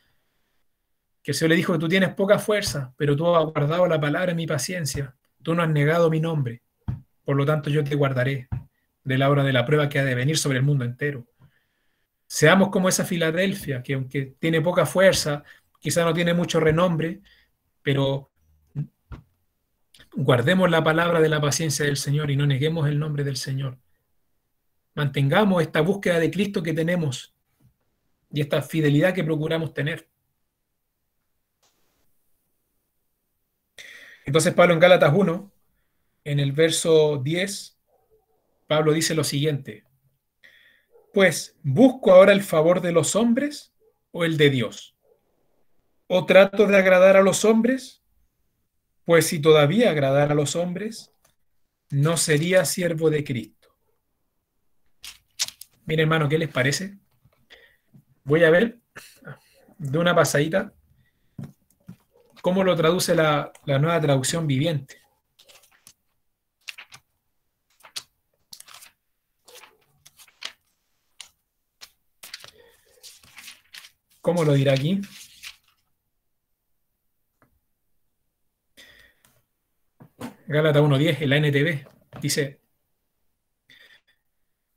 Que el Señor le dijo que tú tienes poca fuerza, pero tú has guardado la palabra en mi paciencia. Tú no has negado mi nombre. Por lo tanto, yo te guardaré de la hora de la prueba que ha de venir sobre el mundo entero. Seamos como esa Filadelfia, que aunque tiene poca fuerza, quizá no tiene mucho renombre, pero guardemos la palabra de la paciencia del Señor y no neguemos el nombre del Señor. Mantengamos esta búsqueda de Cristo que tenemos y esta fidelidad que procuramos tener. Entonces Pablo en Gálatas 1, en el verso 10, Pablo dice lo siguiente: pues, ¿busco ahora el favor de los hombres o el de Dios? ¿O trato de agradar a los hombres? Pues si todavía agradara a los hombres, no sería siervo de Cristo. Miren, hermano, ¿qué les parece? Voy a ver de una pasadita cómo lo traduce la nueva traducción viviente. ¿Cómo lo dirá aquí? Gálatas 1:10, el NTV, dice: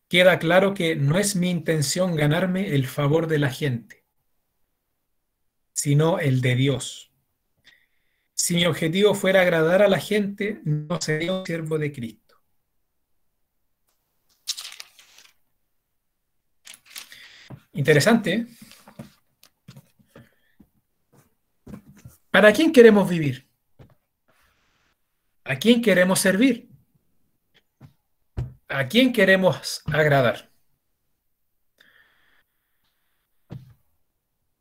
queda claro que no es mi intención ganarme el favor de la gente, sino el de Dios. Si mi objetivo fuera agradar a la gente, no sería un siervo de Cristo. Interesante, ¿eh? ¿Para quién queremos vivir? ¿A quién queremos servir? ¿A quién queremos agradar?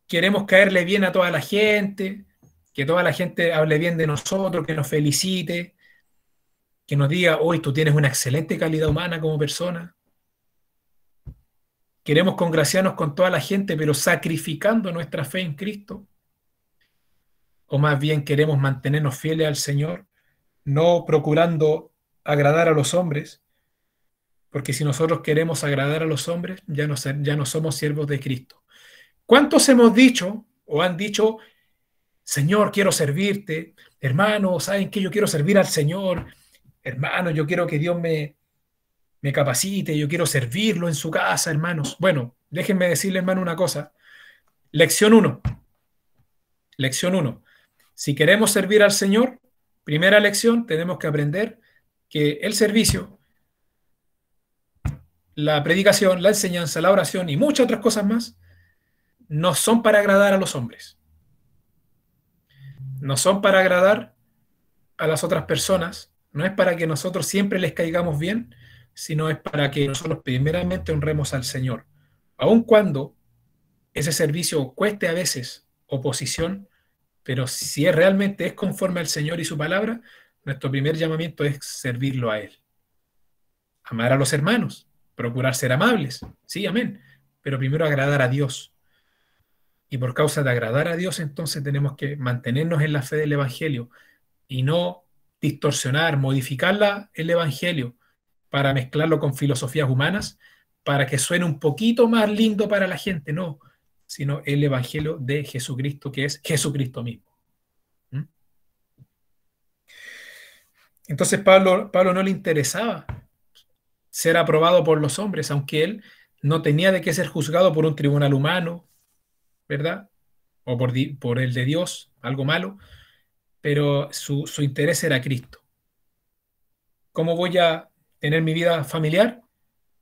¿Queremos caerle bien a toda la gente? Que toda la gente hable bien de nosotros, que nos felicite, que nos diga, hoy tú tienes una excelente calidad humana como persona. Queremos congraciarnos con toda la gente, pero sacrificando nuestra fe en Cristo. O más bien queremos mantenernos fieles al Señor, no procurando agradar a los hombres, porque si nosotros queremos agradar a los hombres, ya no somos siervos de Cristo. ¿Cuántos hemos dicho o han dicho, Señor, quiero servirte? Hermano, ¿saben qué? Yo quiero servir al Señor. Hermano, yo quiero que Dios me capacite, yo quiero servirlo en su casa, hermanos. Bueno, déjenme decirle, hermano, una cosa. Lección 1. Lección 1. Si queremos servir al Señor, primera lección, tenemos que aprender que el servicio, la predicación, la enseñanza, la oración y muchas otras cosas más no son para agradar a los hombres. No son para agradar a las otras personas. No es para que nosotros siempre les caigamos bien, sino es para que nosotros primeramente honremos al Señor. Aun cuando ese servicio cueste a veces oposición, pero si es realmente es conforme al Señor y su palabra, nuestro primer llamamiento es servirlo a Él. Amar a los hermanos, procurar ser amables, sí, amén, pero primero agradar a Dios. Y por causa de agradar a Dios, entonces tenemos que mantenernos en la fe del Evangelio y no distorsionar, modificar el Evangelio para mezclarlo con filosofías humanas, para que suene un poquito más lindo para la gente, no, sino el Evangelio de Jesucristo, que es Jesucristo mismo. ¿Mm? Entonces Pablo no le interesaba ser aprobado por los hombres, aunque él no tenía de qué ser juzgado por un tribunal humano, ¿verdad? O por el de Dios, algo malo, pero su interés era Cristo. ¿Cómo voy a tener mi vida familiar?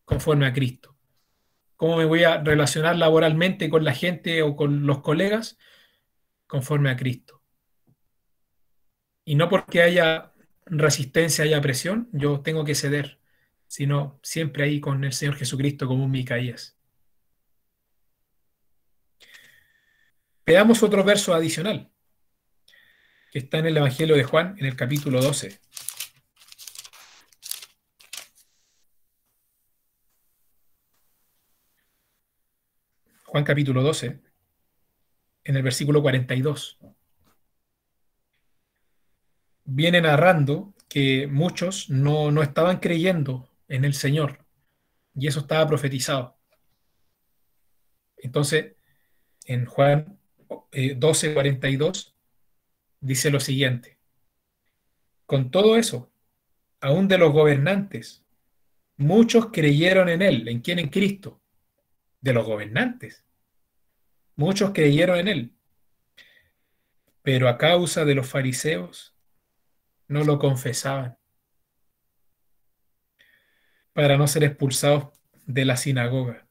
Conforme a Cristo. ¿Cómo me voy a relacionar laboralmente con la gente o con los colegas? Conforme a Cristo. Y no porque haya resistencia, haya presión, yo tengo que ceder, sino siempre ahí con el Señor Jesucristo como un Micaías. Veamos otro verso adicional que está en el Evangelio de Juan, en el capítulo 12. Juan capítulo 12, en el versículo 42. Viene narrando que muchos no estaban creyendo en el Señor, y eso estaba profetizado. Entonces, en Juan 12:42 dice lo siguiente: con todo eso, aún de los gobernantes, muchos creyeron en Él. ¿En quién? En Cristo. De los gobernantes. Muchos creyeron en Él, pero a causa de los fariseos no lo confesaban para no ser expulsados de la sinagoga,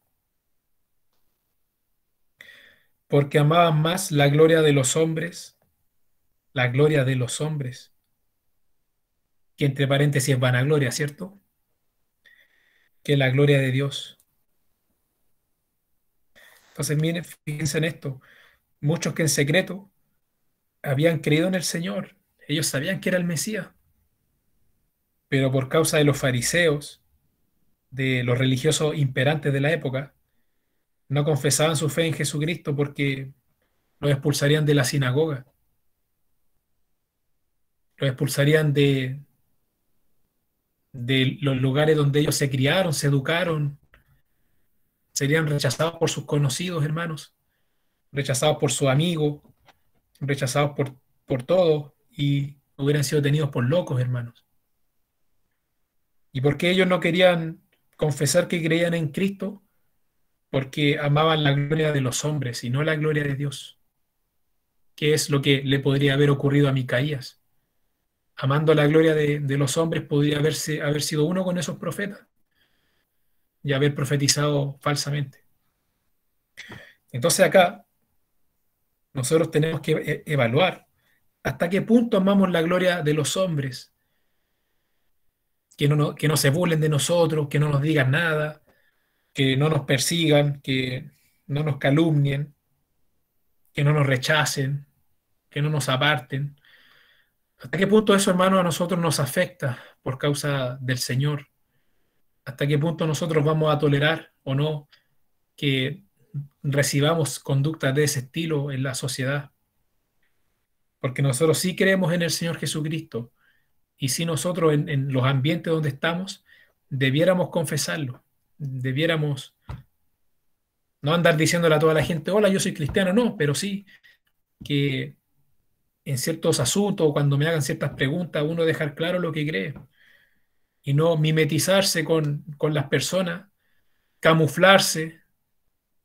porque amaban más la gloria de los hombres, que entre paréntesis es vanagloria, ¿cierto? Que la gloria de Dios. Entonces, miren, fíjense en esto. Muchos que en secreto habían creído en el Señor, ellos sabían que era el Mesías, pero por causa de los fariseos, de los religiosos imperantes de la época, no confesaban su fe en Jesucristo porque los expulsarían de la sinagoga, los expulsarían de los lugares donde ellos se criaron, se educaron, serían rechazados por sus conocidos, hermanos, rechazados por sus amigos, rechazados por todos y hubieran sido tenidos por locos, hermanos. ¿Y por qué ellos no querían confesar que creían en Cristo? Porque amaban la gloria de los hombres y no la gloria de Dios. ¿Qué es lo que le podría haber ocurrido a Micaías? Amando la gloria de los hombres, podría haber sido uno con esos profetas y haber profetizado falsamente. Entonces acá nosotros tenemos que evaluar hasta qué punto amamos la gloria de los hombres, que no se burlen de nosotros, que no nos digan nada, que no nos persigan, que no nos calumnien, que no nos rechacen, que no nos aparten. ¿Hasta qué punto eso, hermano, a nosotros nos afecta por causa del Señor? ¿Hasta qué punto nosotros vamos a tolerar o no que recibamos conductas de ese estilo en la sociedad? Porque nosotros sí creemos en el Señor Jesucristo y si nosotros en los ambientes donde estamos debiéramos confesarlo, debiéramos no andar diciéndole a toda la gente, hola, yo soy cristiano, no, pero sí que en ciertos asuntos, cuando me hagan ciertas preguntas, uno dejar claro lo que cree y no mimetizarse con las personas, camuflarse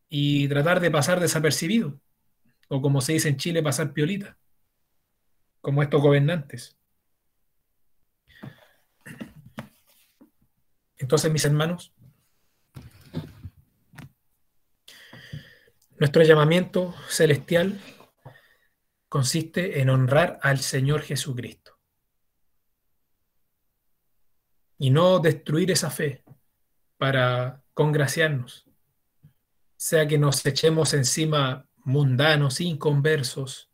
y tratar de pasar desapercibido, o como se dice en Chile, pasar piolita, como estos gobernantes. Entonces, mis hermanos, nuestro llamamiento celestial consiste en honrar al Señor Jesucristo y no destruir esa fe para congraciarnos, sea que nos echemos encima mundanos, inconversos,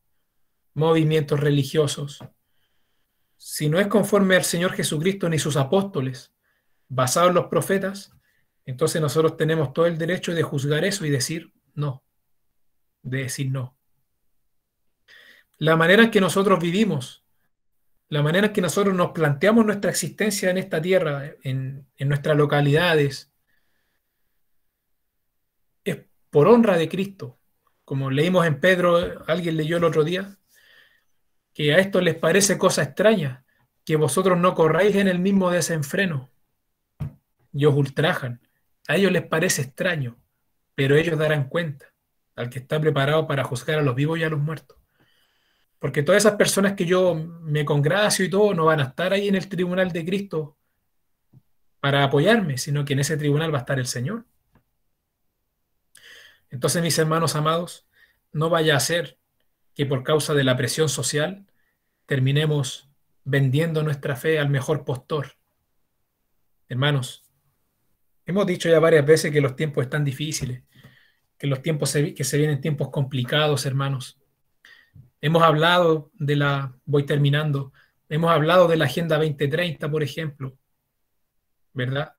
movimientos religiosos. Si no es conforme al Señor Jesucristo ni sus apóstoles, basado en los profetas, entonces nosotros tenemos todo el derecho de juzgar eso y decir no, de decir no. La manera en que nosotros vivimos, la manera en que nosotros nos planteamos nuestra existencia en esta tierra, en nuestras localidades, es por honra de Cristo, como leímos en Pedro, alguien leyó el otro día, que a esto les parece cosa extraña, que vosotros no corráis en el mismo desenfreno y os ultrajan. A ellos les parece extraño, pero ellos darán cuenta al que está preparado para juzgar a los vivos y a los muertos. Porque todas esas personas que yo me congracio y todo no van a estar ahí en el tribunal de Cristo para apoyarme, sino que en ese tribunal va a estar el Señor. Entonces, mis hermanos amados, no vaya a ser que por causa de la presión social terminemos vendiendo nuestra fe al mejor postor. Hermanos, hemos dicho ya varias veces que los tiempos están difíciles, que los tiempos que se vienen tiempos complicados, hermanos. Hemos hablado de voy terminando, hemos hablado de la Agenda 2030, por ejemplo, ¿verdad?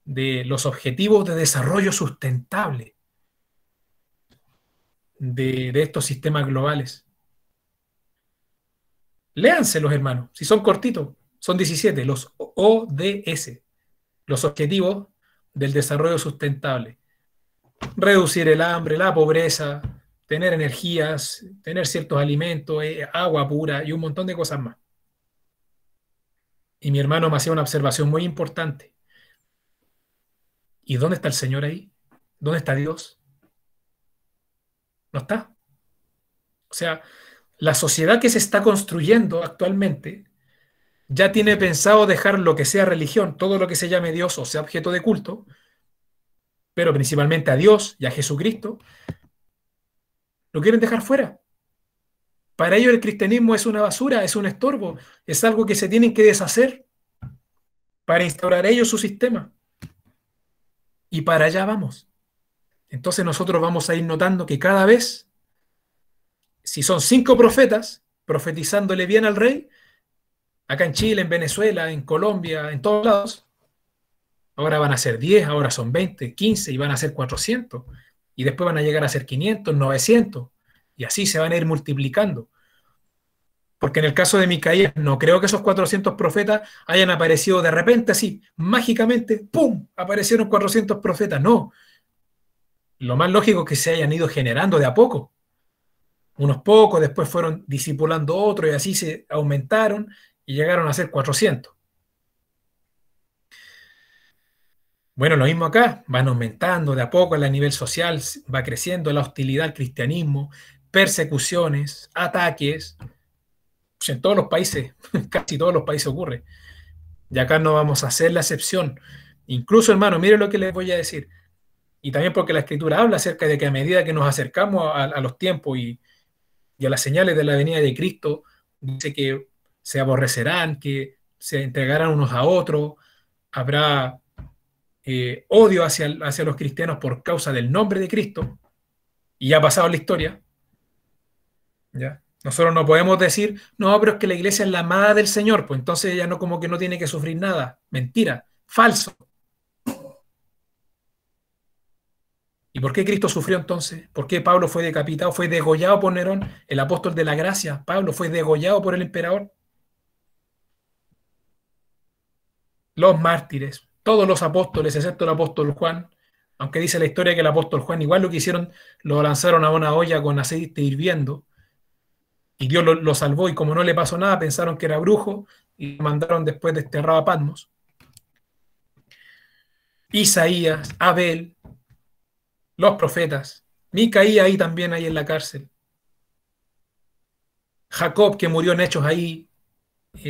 De los objetivos de desarrollo sustentable de estos sistemas globales. Léanselos, hermanos, si son cortitos, son 17, los ODS, los objetivos del desarrollo sustentable. Reducir el hambre, la pobreza, tener energías, tener ciertos alimentos, agua pura y un montón de cosas más. Y mi hermano me hacía una observación muy importante. ¿Y dónde está el Señor ahí? ¿Dónde está Dios? No está. O sea, la sociedad que se está construyendo actualmente ya tiene pensado dejar lo que sea religión, todo lo que se llame Dios o sea objeto de culto, pero principalmente a Dios y a Jesucristo, lo quieren dejar fuera. Para ellos el cristianismo es una basura, es un estorbo, es algo que se tienen que deshacer para instaurar ellos su sistema. Y para allá vamos. Entonces nosotros vamos a ir notando que cada vez, si son 5 profetas profetizándole bien al rey, acá en Chile, en Venezuela, en Colombia, en todos lados, ahora van a ser 10, ahora son 20, 15 y van a ser 400. Y después van a llegar a ser 500, 900. Y así se van a ir multiplicando. Porque en el caso de Micaías, no creo que esos 400 profetas hayan aparecido de repente así, mágicamente, ¡pum!, aparecieron 400 profetas. No. Lo más lógico es que se hayan ido generando de a poco. Unos pocos, después fueron discipulando otros y así se aumentaron y llegaron a ser 400. Bueno, lo mismo acá, van aumentando de a poco a nivel social, va creciendo la hostilidad al cristianismo, persecuciones, ataques. Pues en todos los países, casi todos los países ocurre. Y acá no vamos a hacer la excepción. Incluso, hermano, mire lo que les voy a decir. Y también porque la Escritura habla acerca de que a medida que nos acercamos a los tiempos y a las señales de la venida de Cristo, dice que se aborrecerán, que se entregarán unos a otros, habrá odio hacia los cristianos por causa del nombre de Cristo, y ya ha pasado la historia, ¿ya? Nosotros no podemos decir, no, pero es que la iglesia es la amada del Señor, pues entonces ella no, como que no tiene que sufrir nada. Mentira, falso. ¿Y por qué Cristo sufrió entonces? ¿Por qué Pablo fue decapitado, fue degollado por Nerón, el apóstol de la gracia? Pablo fue degollado por el emperador. Los mártires, todos los apóstoles, excepto el apóstol Juan, aunque dice la historia que el apóstol Juan igual lo que hicieron, lo lanzaron a una olla con aceite hirviendo y Dios lo salvó y como no le pasó nada, pensaron que era brujo y lo mandaron después desterrado a Patmos. Isaías, Abel, los profetas, Micaías ahí también ahí en la cárcel, Jacob que murió en hechos ahí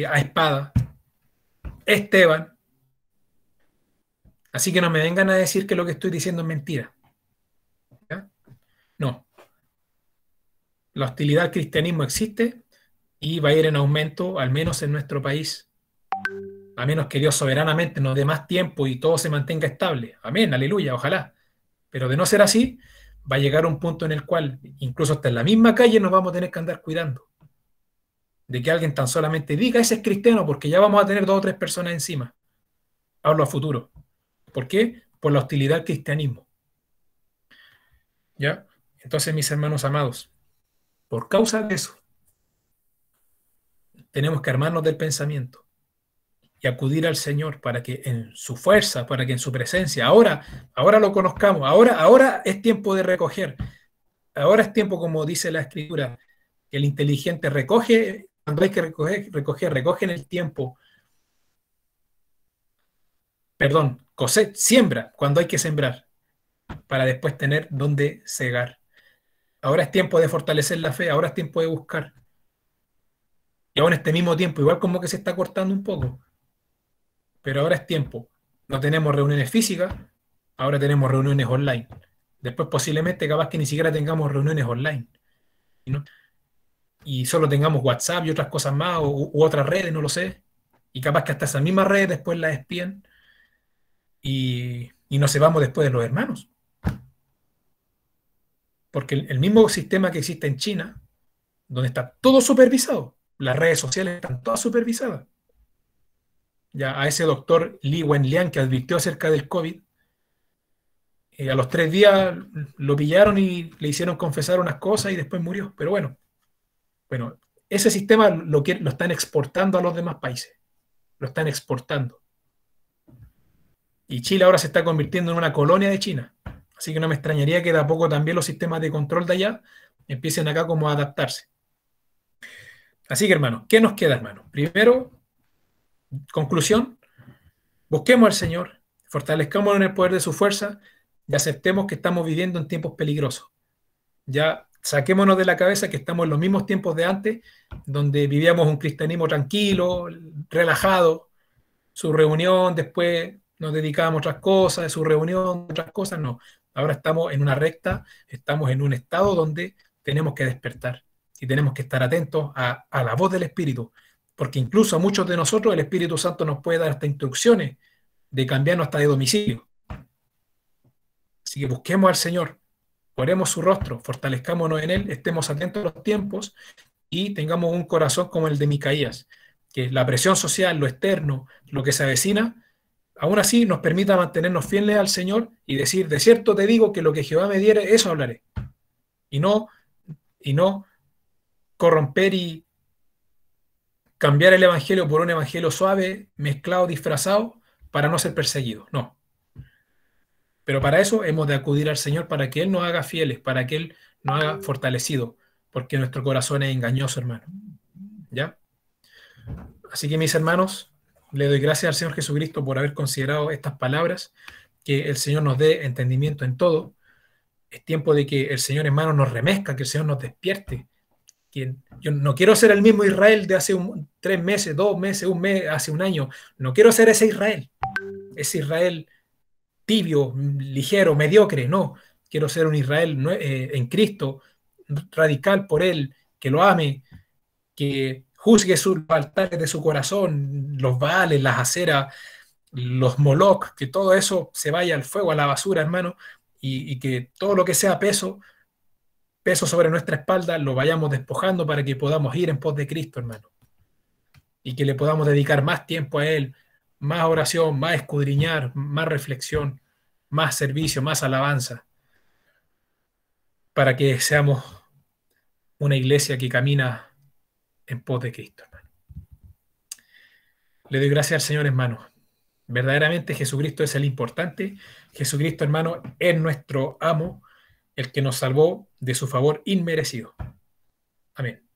a espada, Esteban. Así que no me vengan a decir que lo que estoy diciendo es mentira. ¿Ya? No, la hostilidad al cristianismo existe y va a ir en aumento, al menos en nuestro país, a menos que Dios soberanamente nos dé más tiempo y todo se mantenga estable. Amén, aleluya, ojalá. Pero de no ser así, va a llegar un punto en el cual, incluso hasta en la misma calle, nos vamos a tener que andar cuidando de que alguien tan solamente diga ese es cristiano, porque ya vamos a tener 2 o 3 personas encima. Hablo a futuro. ¿Por qué? Por la hostilidad al cristianismo. ¿Ya? Entonces, mis hermanos amados, por causa de eso, tenemos que armarnos del pensamiento y acudir al Señor para que en su fuerza, para que en su presencia, ahora lo conozcamos, ahora es tiempo de recoger. ahora es tiempo, como dice la Escritura, que el inteligente recoge, cuando hay que recoge en el tiempo, perdón, siembra cuando hay que sembrar, para después tener donde cegar. Ahora es tiempo de fortalecer la fe, ahora es tiempo de buscar. Y ahora en este mismo tiempo, igual como que se está cortando un poco, pero ahora es tiempo. No tenemos reuniones físicas, ahora tenemos reuniones online. Después posiblemente capaz que ni siquiera tengamos reuniones online, ¿no? Y solo tengamos WhatsApp y otras cosas más, u otras redes, no lo sé. Y capaz que hasta esas mismas redes después las espían y nos sepamos después de los hermanos. Porque el mismo sistema que existe en China, donde está todo supervisado, las redes sociales están todas supervisadas. Ya a ese doctor Li Wenliang que advirtió acerca del COVID, a los 3 días lo pillaron y le hicieron confesar unas cosas y después murió. Pero bueno, ese sistema lo están exportando a los demás países, lo están exportando. Y Chile ahora se está convirtiendo en una colonia de China. Así que no me extrañaría que de a poco también los sistemas de control de allá empiecen acá como a adaptarse. Así que, hermano, ¿qué nos queda, hermano? Primero, conclusión, busquemos al Señor, fortalezcámonos en el poder de su fuerza y aceptemos que estamos viviendo en tiempos peligrosos. Ya saquémonos de la cabeza que estamos en los mismos tiempos de antes, donde vivíamos un cristianismo tranquilo, relajado, su reunión, después nos dedicábamos a otras cosas, de su reunión, otras cosas, no. Ahora estamos en una recta, estamos en un estado donde tenemos que despertar y tenemos que estar atentos a la voz del Espíritu, porque incluso a muchos de nosotros el Espíritu Santo nos puede dar hasta instrucciones de cambiarnos hasta de domicilio. Así que busquemos al Señor, oremos su rostro, fortalezcámonos en Él, estemos atentos a los tiempos y tengamos un corazón como el de Micaías, que la presión social, lo externo, lo que se avecina, aún así nos permita mantenernos fieles al Señor y decir, de cierto te digo que lo que Jehová me diere, eso hablaré. Y no corromper y cambiar el evangelio por un evangelio suave, mezclado, disfrazado, para no ser perseguido. No. Pero para eso hemos de acudir al Señor para que Él nos haga fieles, para que Él nos haga fortalecidos, porque nuestro corazón es engañoso, hermano. ¿Ya? Así que mis hermanos, le doy gracias al Señor Jesucristo por haber considerado estas palabras, que el Señor nos dé entendimiento en todo. Es tiempo de que el Señor, hermano, nos remezca, que el Señor nos despierte. Que yo no quiero ser el mismo Israel de hace 3 meses, 2 meses, un mes, hace un año. No quiero ser ese Israel tibio, ligero, mediocre. No, quiero ser un Israel en Cristo, radical por Él, que lo ame, que juzgue sus altares de su corazón, los Baales, las aceras, los Moloch, que todo eso se vaya al fuego, a la basura, hermano, y que todo lo que sea peso sobre nuestra espalda, lo vayamos despojando para que podamos ir en pos de Cristo, hermano, y que le podamos dedicar más tiempo a Él, más oración, más escudriñar, más reflexión, más servicio, más alabanza, para que seamos una iglesia que camina en pos de Cristo, hermano. Le doy gracias al Señor, hermano. Verdaderamente Jesucristo es el importante. Jesucristo, hermano, es nuestro amo, el que nos salvó de su favor inmerecido. Amén.